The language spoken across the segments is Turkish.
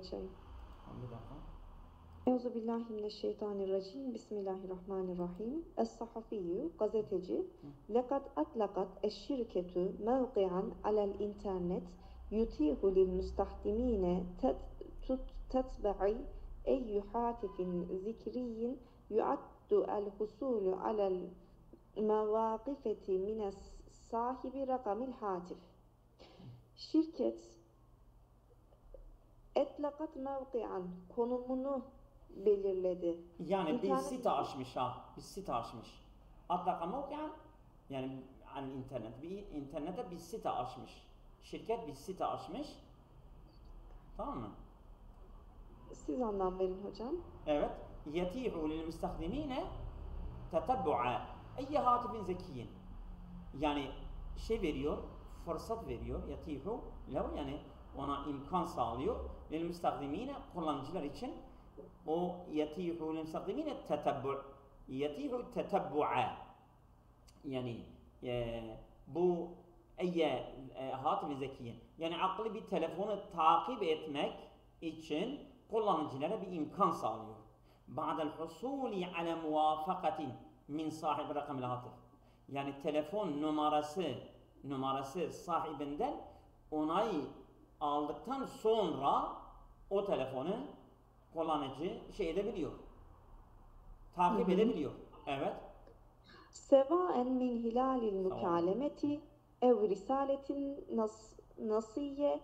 geçeyim. Bir dakika. Euzubillahimineşşeytanirracim. Bismillahirrahmanirrahim. Es-sahafiyyü, gazeteci. Lekad atlakat eşşirketu mevqi'an alel internet yutihu lil müstahdimine tetbe'i eyyü hatifin zikriyin yuaddu el husulu alel mevakifeti mines sahibi rakamil hatif. Şirket etlakat mevkian konumunu belirledi. Yani bir site açmış ha. Bir site açmış. Atlaka mevkian yani internet. Bir internette bir site açmış. Şirket bir site açmış. Tamam mı? Siz anlam verin hocam. Evet. Yeti'u lil müstahdimine tetabbu'a eyyi hatifin zekiyin. Yani şey veriyor, fırsat veriyor. Yeti'u lehu yani ona imkan sağlıyor. Lil müstahdimine kullanıcılar için o yeti'u lil müstahdimine tetabbu' yeti'u tetabbu'a yani bu eyye hatifin zekiyin. Yani akıllı bir telefonu takip etmek için kullanıcılara bir imkan sağlıyor. Ba'del husuli ala muvafakatin min sahibi rakamil hatif. Yani telefon numarası sahibinden onay aldıktan sonra o telefonu kullanıcı şey edebiliyor. Takip edebiliyor. Evet. Sevaen min hilalil mukalemeti ev risaletin nasiye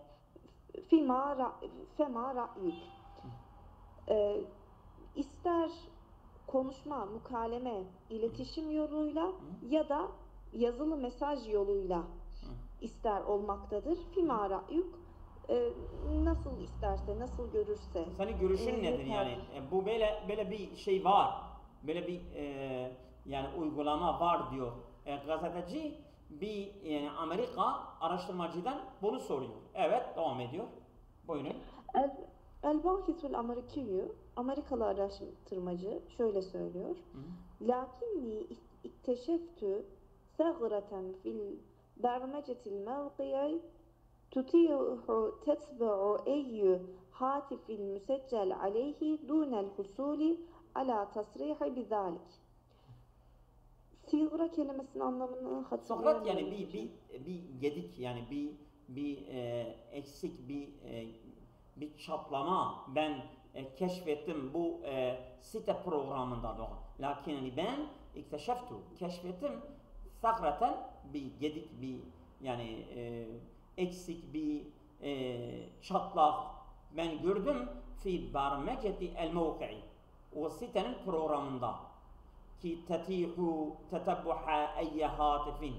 fema ra'yük. İster konuşma, mukaleme, iletişim yoluyla ya da yazılı mesaj yoluyla ister olmaktadır. Fima ra'yük, nasıl isterse, nasıl görürse. Senin görüşün nedir yani? Bu böyle bir şey var. Böyle bir yani uygulama var diyor. Gazeteci bir yani Amerika araştırmacıdan bunu soruyor. Evet, devam ediyor. Buyurun. El-Bahisul Amerikiyyü, Amerikalı araştırmacı şöyle söylüyor. Lakinni ikteşeftü segreten fil bermecetil mevkiyi tutihu tetbe'u eyyü hatifil müseccel aleyhi dunel husuli ala tasrihi bizalik. Sigra kelimesinin anlamını hatırlayamıyorum. Sokrat yani bir gedik yani bir eksik bir çatlama ben keşfettim bu site programında da. Lakin yani ben keşfettim sakraten bir gedik bir yani eksik bir çatlak ben gördüm fi barmeceti el mevki'i o sitenin programında ki tetihu tetabbuha eyye hatifin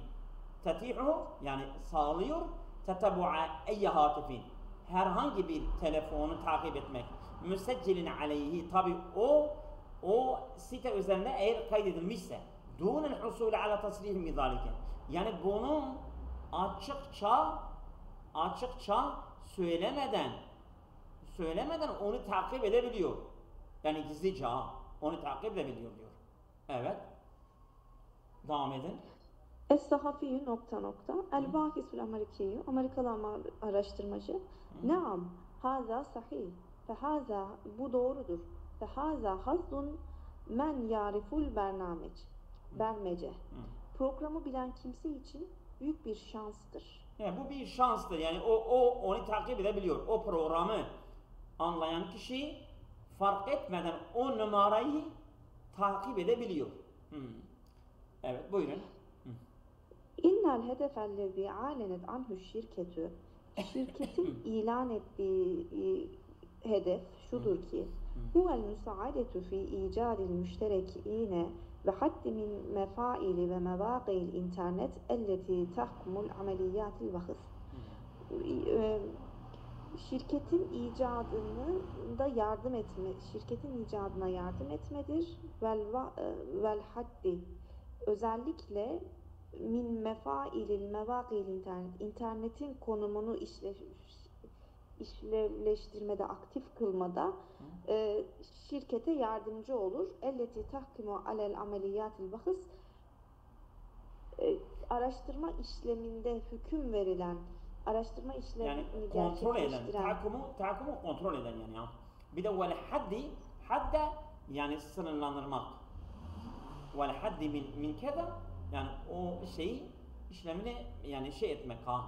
tetihu yani sağlıyor tetabbuha eyye hatifin herhangi bir telefonu takip etmek müseccelin aleyhi tabi o site üzerinde eğer kaydedilmişse dunel husulü ala tasrih mizalike yani bunun açıkça söylemeden onu takip edebiliyor yani gizlice onu takip edebiliyor diyor. Evet. Devam edin. Es-sahafiyyü ... El-bahisul Amerikiyyü, Amerikalı araştırmacı. Naam, haza sahih. Fehaza, bu doğrudur. Fehaza hazdun men yariful bermece. Programı bilen kimse için büyük bir şanstır. Yani bu bir şanstır. Yani o onu takip edebiliyor. O programı anlayan kişi fark etmeden o numarayı takip edebiliyor. Evet, buyurun. İnnel hedefellezi alenet anhu şirketü. Şirketin ilan ettiği hedef şudur ki huvel musaadetu fi icadil müşterekine ve haddi min mefaili ve mevâqil internet elleti tahkumul ameliyatil vahıs. Şirketin icadına yardım etmedir. Vel haddi özellikle min mefailil mevâqil internetin konumunu işlevleştirmede, aktif kılmada şirkete yardımcı olur. Elleti tahkimu alel ameliyatil bahıs araştırma işleminde hüküm verilen araştırma Yani işlerini kontrol eden, gerçekleştiren. tahakkumu kontrol eden yani ya. Bir de vel hadde yani sınırlandırmak. Vel haddi min keda yani o şeyi işlemini yani şey etmek ha.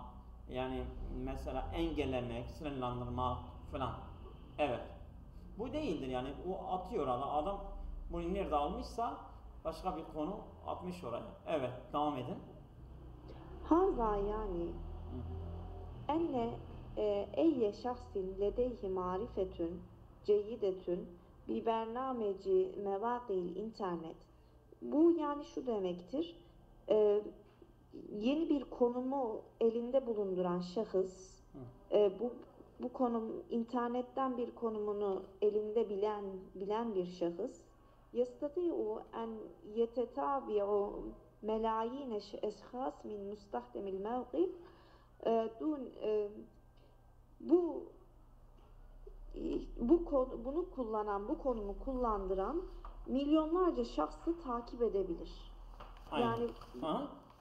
Yani mesela engellemek, sınırlandırmak falan. Evet. Bu değildir yani o atıyor adam bunu nerede almışsa başka bir konu atmış oraya. Evet, devam edin. Haza yani enne eyye şahsin ledeyhi marifetün ceyyidetün bi bernameci mevâkil internet. Bu yani şu demektir. E, Yeni bir konumu elinde bulunduran şahıs, bu konum internetten bir konumunu elinde bilen bir şahıs, yastati'u en yetetabi'u melayine eşhas min mustahdemil mevqi dun bu bu konumu kullandıran milyonlarca şahsı takip edebilir. Aynen. Yani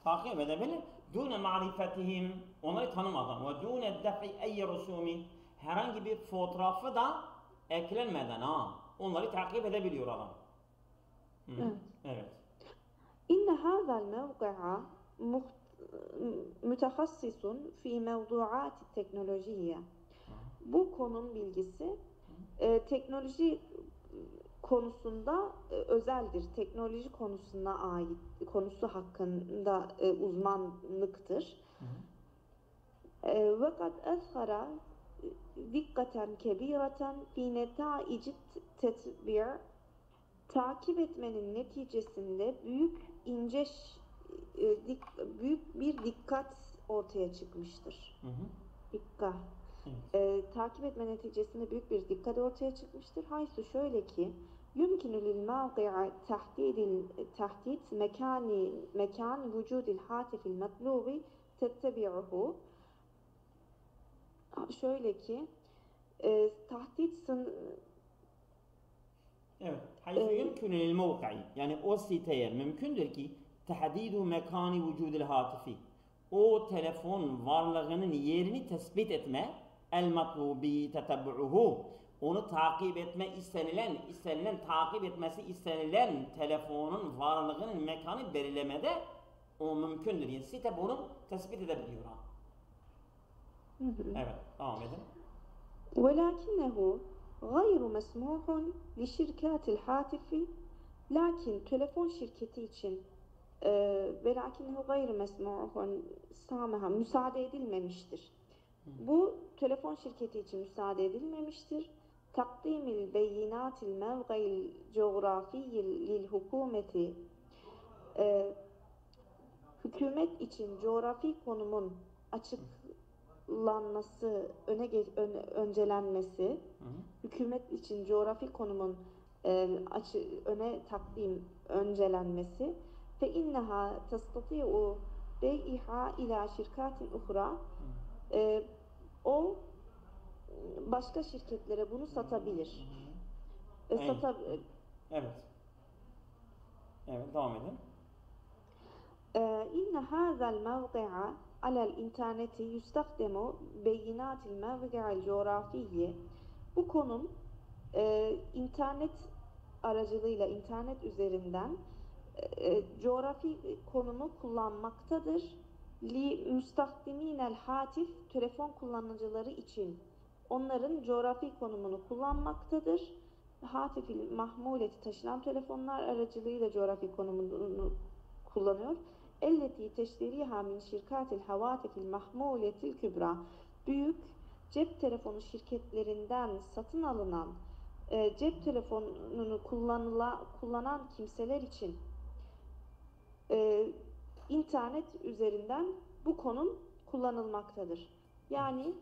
Takip edebilir. Dune marifetihim onları tanımadan ve dune defi ey rusumi herhangi bir fotoğrafı da eklenmeden onları takip edebiliyor adam. evet. Evet. إن هذا الموقع متخصص في موضوعات التكنولوجية. Bu konum bilgisi teknoloji konusunda özeldir. Teknoloji konusuna ait, konusu hakkında uzmanlıktır. وقد أظهر دقة كبيرة في نتائج التتبيع. Takip etmenin neticesinde büyük bir dikkat ortaya çıkmıştır. Dikkat. Takip etme neticesinde büyük bir dikkat ortaya çıkmıştır. Haysu şöyle ki yumkinu lil mawqi'a tahdid mekan vücudil hatifil matlubi tettebi'uhu. Şöyle ki tahdit Evet. Haysu yumkinu lil mevki'i yani o siteye mümkündür ki tahdidu mekani vücudil hatifi o telefon varlığının yerini tespit etme el matlubi tetabbu'uhu onu takip etme istenilen takip etmesi istenilen telefonun varlığının mekanı belirlemede o mümkündür. Yani site bunu tespit edebiliyor. Evet, devam edin. وَلَكِنَّهُ غَيْرُ مَسْمُوحٌ لِشِرْكَاتِ الْحَاتِفِ. Lakin telefon şirketi için وَلَكِنَّهُ غَيْرُ مَسْمُوحٌ سَامَهَا müsaade edilmemiştir. Bu telefon şirketi için müsaade edilmemiştir. Takdimil beyinatil mevga'il coğrafiyil lil hükümeti. Hükümet için coğrafi konumun açıklanması, öncelenmesi, hükümet için coğrafi konumun öncelenmesi fe inneha tastati'u bey'iha ila şirkatin uhra. O başka şirketlere bunu satabilir. Evet. Evet, devam edin. İnne hâzel mevqi'a alel interneti yustakdemu beyinatil mevqi'il coğrafiyye. Bu konum internet aracılığıyla internet üzerinden coğrafi konumu kullanmaktadır. Li müstakdiminel hatif telefon kullanıcıları için onların coğrafi konumunu kullanmaktadır. Hatifil mahmuleti taşınan telefonlar aracılığıyla coğrafi konumunu kullanıyor. Elleti teşteriha min şirkatil havatifil mahmuletil kübra. Büyük cep telefonu şirketlerinden satın alınan cep telefonunu kullanan kimseler için internet üzerinden bu konum kullanılmaktadır. Yani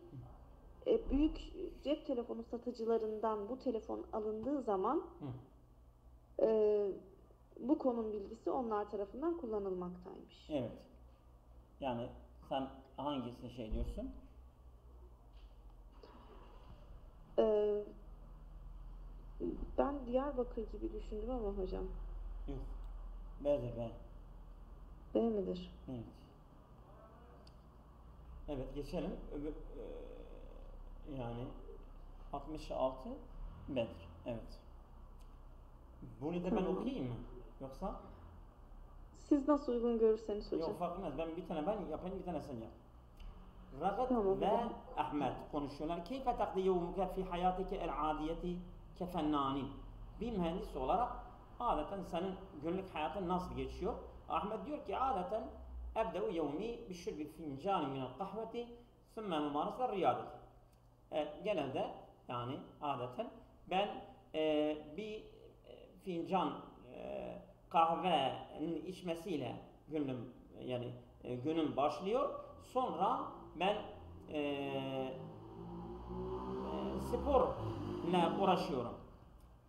büyük cep telefonu satıcılarından bu telefon alındığı zaman bu konum bilgisi onlar tarafından kullanılmaktaymış. Evet. Yani sen hangisini şey diyorsun? Ben Diyarbakır gibi düşündüm ama hocam. Yok. B'dir B. B midir? Evet. Evet, geçelim. Yani 66 Bedir. Evet. Bunu da ben Tamam. okuyayım mı? Yoksa? Siz nasıl uygun görürseniz hocam. Yok, fark etmez. Ben bir tane ben yapayım, bir tane sen yap. Ragat Tamam ve hocam. Ahmet konuşuyorlar. Keyfe takdi yevmuke fi hayatike el adiyeti kefennanin. Bir mühendis olarak adeten senin günlük hayatın nasıl geçiyor? Ahmet diyor ki adeten ebde'u yevmi bi şurbi fincani minel kahveti sümme mumaresle riyadeti. Genelde yani adeten ben bir fincan kahvenin içmesiyle günüm yani günüm başlıyor. Sonra ben sporla uğraşıyorum.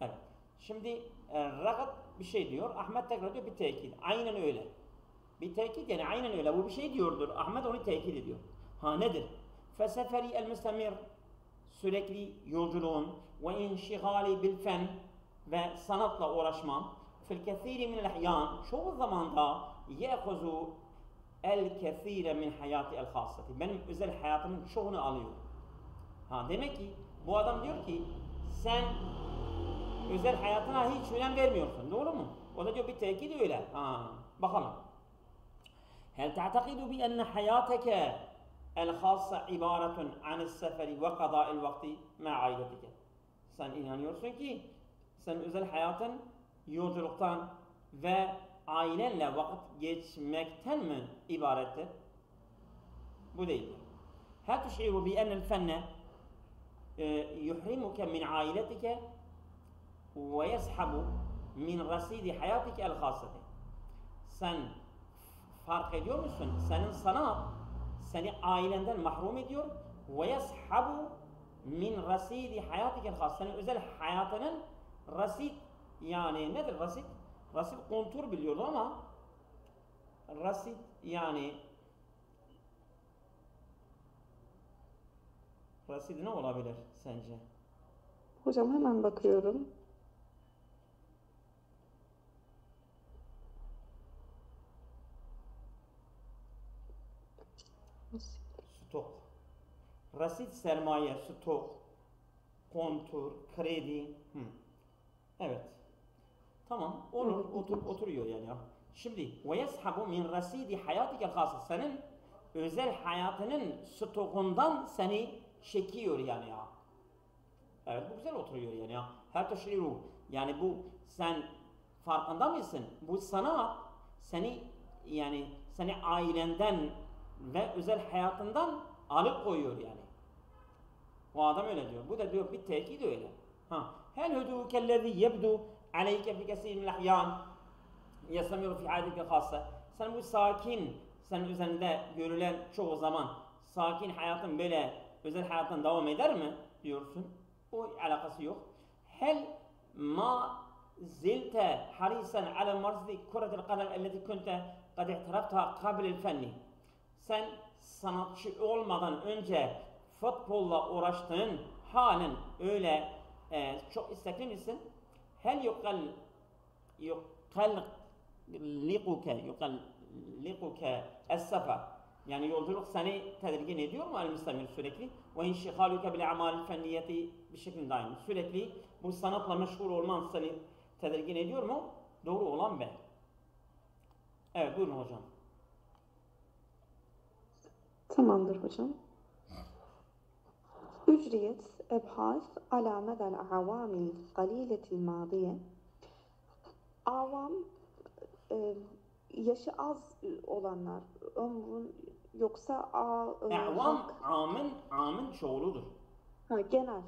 Evet. Şimdi Ragat bir şey diyor. Ahmet tekrar diyor bir tekit. Aynen öyle. Bir tekit yani aynen öyle. Bu bir şey diyordur. Ahmet onu tekit ediyor. Ha nedir? Feseferi el müstemir sürekli yolculuğun ve inşigali bil fen ve sanatla uğraşmam fil kethiri minel ahyan çoğu zamanda ye'huzu el kethire min hayati el hassati benim özel hayatımın çoğunu alıyor. Ha demek ki bu adam diyor ki sen özel hayatına hiç önem vermiyorsun. Doğru mu? O da diyor bir tekit öyle. Ha bakalım. هل تعتقد بأن حياتك الخاصة عبارة عن السفر وقضاء الوقت مع عائلتك? Sen inanıyorsun ki sen özel hayatın yolculuktan ve ailenle vakit geçmekten mi ibarettir? Bu değildir. هل تشعر بأن الفن يحرمك من عائلتك ويسحب من رصيد حياتك الخاصة? Sen fark ediyor musun? Senin sanat seni ailenden mahrum ediyor. Ve yeshabu min rasidi hayatikel has. Senin özel hayatının rasid yani nedir rasid? Rasid kontur biliyordu ama rasid yani rasid ne olabilir sence? Hocam hemen bakıyorum. Stok. Rasit sermaye, stok, kontur, kredi. Evet. Tamam. Olur. Evet. Oturuyor yani. Şimdi ve yeshabu min rasidi hayatikel hassa. Senin özel hayatının stokundan seni çekiyor yani ya. Evet bu güzel oturuyor yani ya. Her teşriru. Yani bu sen farkında mısın? Bu sanat seni yani seni ailenden ve özel hayatından alıkoyuyor yani. O adam öyle diyor. Bu da diyor bir tekit öyle. Ha. Hel hudukellezî yebdu aleyke fi kesîr minel ahyan yestemiru fi hayatike hassa. Sen bu sakin, senin üzerinde görülen çoğu zaman sakin hayatın böyle özel hayatın devam eder mi diyorsun? Bu alakası yok. Hel ma zilte harisan ala marzdi kuretel kadem elleti kunte kad ihtirafta kabilel fenni. Sen sanatçı olmadan önce futbolla uğraştığın halen öyle çok istekli misin? Hel yukalliquke es-sefer. Yani yolculuk seni tedirgin ediyor mu el-müstemir sürekli? Ve inşihaluke bil a'malil fenniyeti bir şekilde daim. Sürekli bu sanatla meşgul olman seni tedirgin ediyor mu? Doğru olan be. Evet buyurun hocam. Tamamdır hocam. Ücriyet ebhas ala medel avamil galiletil madiye. Avam yaşı az olanlar ömrün yoksa E'vam amın çoğuludur. genel.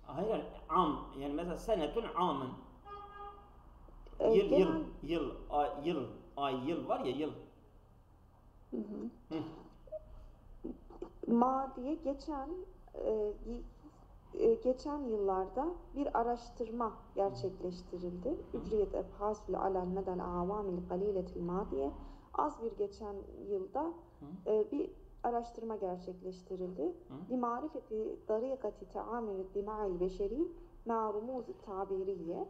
Hayır am yani mesela senetun amın. Genel. Yıl var ya yıl. Hı hı. Madiye geçen yıllarda bir araştırma gerçekleştirildi. Ücriyet ebhasul alel medel avamil galiletil madiye. Az bir geçen yılda bir araştırma gerçekleştirildi. Limarifeti darikati taamül dima'il beşeri ma rumuz-u tabiriye.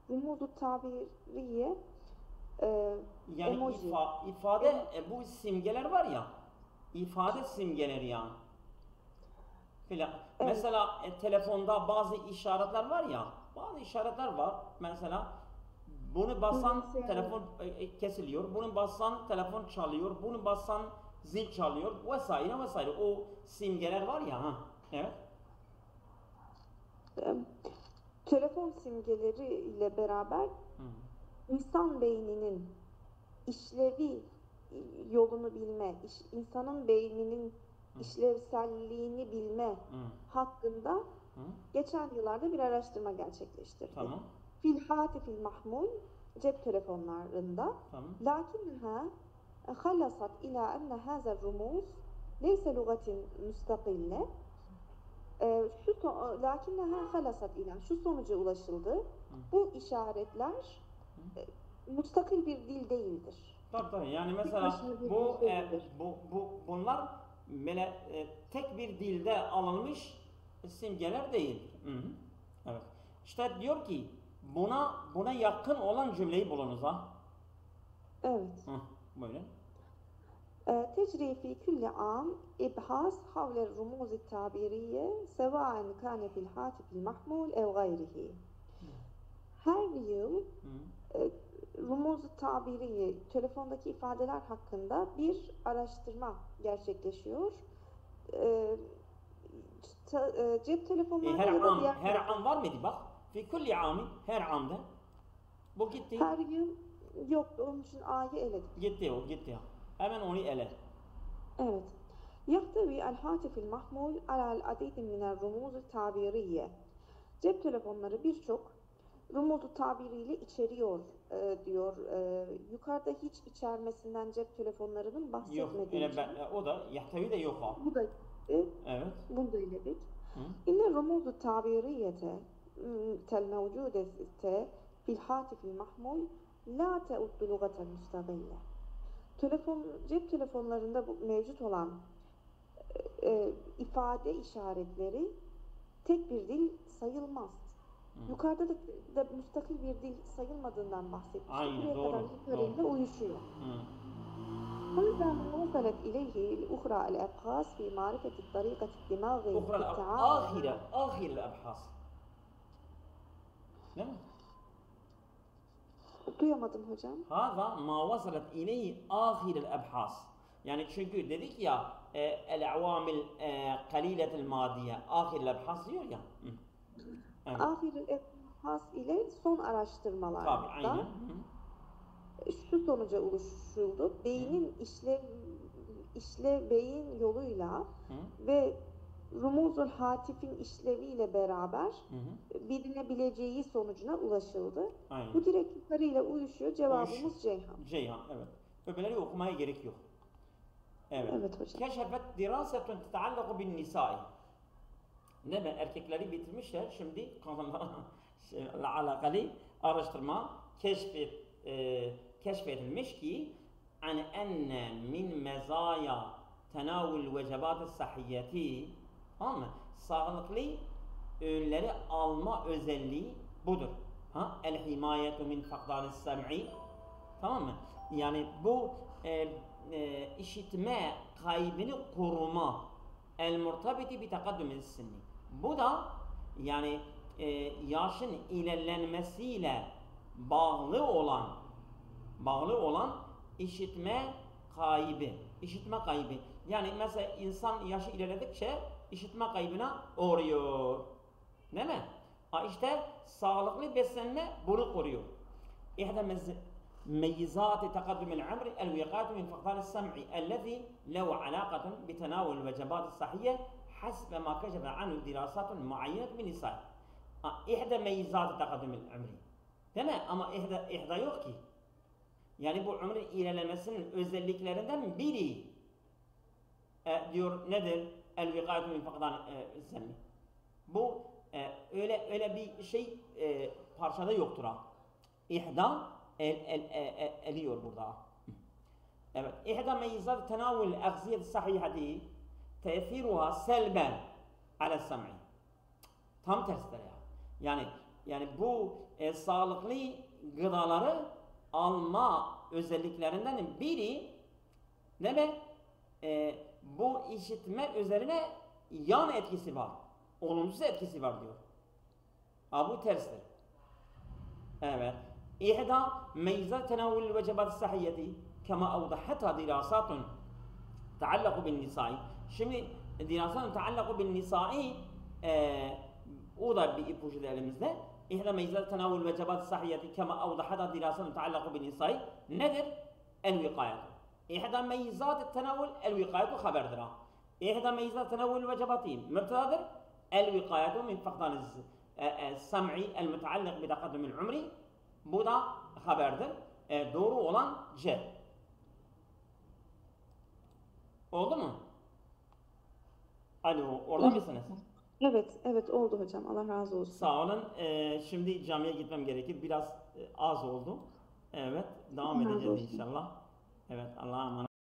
Rumuz-u tabiriye yani emoji. ifade bu simgeler var ya ifade simgeleri yani. Filan. Evet. Mesela telefonda bazı işaretler var ya, bazı işaretler var. Mesela bunu bassan Mesela- telefon kesiliyor, bunu bassan telefon çalıyor, bunu bassan zil çalıyor vesaire vesaire. O simgeler var ya, ha. Evet. e, Telefon simgeleri ile beraber Hı. insan beyninin işlevi yolunu bilme, insanın beyninin işlevselliğini bilme Hı. hakkında Hı. geçen yıllarda bir araştırma gerçekleştirdi. Tamam. Fil hatifil mahmul, cep telefonlarında, Tamam. lakinneha halasat ila enne haza rumuz leyse lugatin müstakille. Lakinneha halasat ila, şu sonuca ulaşıldı. Bu işaretler müstakil bir dil değildir. Tabii. Yani Tek mesela başına bir bu dil değildir. bunlar böyle tek bir dilde alınmış simgeler değil. Hı hı. Evet. İşte diyor ki buna yakın olan cümleyi bulunuz ha. Evet. Hı. Buyurun. تجري في كل عام إبحاث حول الرموز التعبيرية سواء كان في الهاتف المحمول أو غيره. Her yıl Hı. rumuz-u tabiriye, telefondaki ifadeler hakkında bir araştırma gerçekleşiyor. Cep telefonlarında Her ya da am, diğer her am var mıydı bak? Fi kulli amin, her amda. Bu gitti. her yıl yok, onun için A'yı eledik. Gitti o, gitti ya. Hemen onu ele. Evet. يحتوي الهاتف المحمول على العديد من الرموز التعبيرية. Cep telefonları birçok rumuzu tabiriyle içeriyor diyor. Yukarıda hiç içermesinden cep telefonlarının Yok, bahsetmediği için. o da yahtavi de yok ha. Bu da Evet. bunu da eledik. Hı. İnne rumuzu tabiriyete tel mevcudete fil hatifil mahmul la teuddu lugaten müstakille. Cep telefonlarında mevcut olan ifade işaretleri tek bir dil sayılmaz. Yukarıda da müstakil bir dil sayılmadığından bahsetmiştik. Aynen, Buraya doğru, kadar yukarıyla uyuşuyor. هذا ما وصلت إليه الأخرى الأبحاث في معرفة الطريقة الدماغي في أخرى التعامل آخر الأبحاث. Değil mi? Duyamadım hocam. هذا ما وصلت إليه آخر الأبحاث. Yani çünkü dedik ya el-avamil kaliletel madiye ahir el-abhas diyor ya. Evet. Ahir Ebhas ile son araştırmalarda Tabii, aynen. şu sonuca ulaşıldı. Beynin beyin yoluyla ve rumuzul hatifin işleviyle beraber bilinebileceği sonucuna ulaşıldı. Aynen. Bu direkt yukarıyla uyuşuyor. Cevabımız Ceyhan. Ceyhan, evet. Öbürleri okumaya gerek yok. Evet. Evet hocam. Keşfet dirasetun teteallaku bin nisai. Ne ben erkekleri bitirmişler. Şimdi kadınlarla alakalı araştırma keşfedilmiş ki an enne min mezaya tenavül vecebat-ı sahiyeti, tamam mı? Sağlıklı öğünleri alma özelliği budur. Ha? El himayetu min fakdar-ı sem'i, tamam mı? Yani bu işitme kaybını koruma, el murtabiti bi takaddümü sinni. Bu da yani yaşın ilerlenmesiyle bağlı olan işitme kaybı. İşitme kaybı. Yani mesela insan yaşı ilerledikçe işitme kaybına uğruyor. Değil mi? İşte sağlıklı beslenme bunu koruyor. İhde ميزات تقدم العمر الوقاية من فقدان السمع الذي له علاقة بتناول الوجبات الصحية حسب ما كشف عنه دراسات معينة بالنساء. إحدى ميزات تقدم العمر. Değil ama ihda yok ki. Yani bu ömrün ilerlemesinin özelliklerinden biri diyor nedir? El vikayet min fakdan semmi. Bu öyle bir şey parçada yoktur ha. İhda eliyor burada. Evet. İhda meyizat tenavül egziyet sahihati tesiruha selben ala sem'i. Tam tersidir ya. Yani bu sağlıklı gıdaları alma özelliklerinden biri ne be? bu işitme üzerine yan etkisi var. Olumsuz etkisi var diyor. Bu terstir. Evet. İhda meyza tenavül vecebat sahiyeti kema avdahatha dirasatun taallaku bin nisai. Şimdi dirasatun taallaku bin nisai o da bir ipucu da elimizde. İhda meyza tenavül vecebat sahiyeti kema avdahatha dirasatun taallaku bin nisai. Nedir? El vikayet. İhda meyzat tenavül el vikayetu haberdir. İhda meyzat tenavül vecebati mübtedadır. El vikayetu min fakdan sam'i el müteallik bi taqaddumil umri. Bu da haberdir. Doğru olan C. Oldu mu? Alo, orada mısınız? Evet, evet oldu hocam. Allah razı olsun. Sağ olun. Şimdi camiye gitmem gerekir. Biraz az oldu. Evet, devam edeceğiz inşallah. Evet, Allah'a emanet.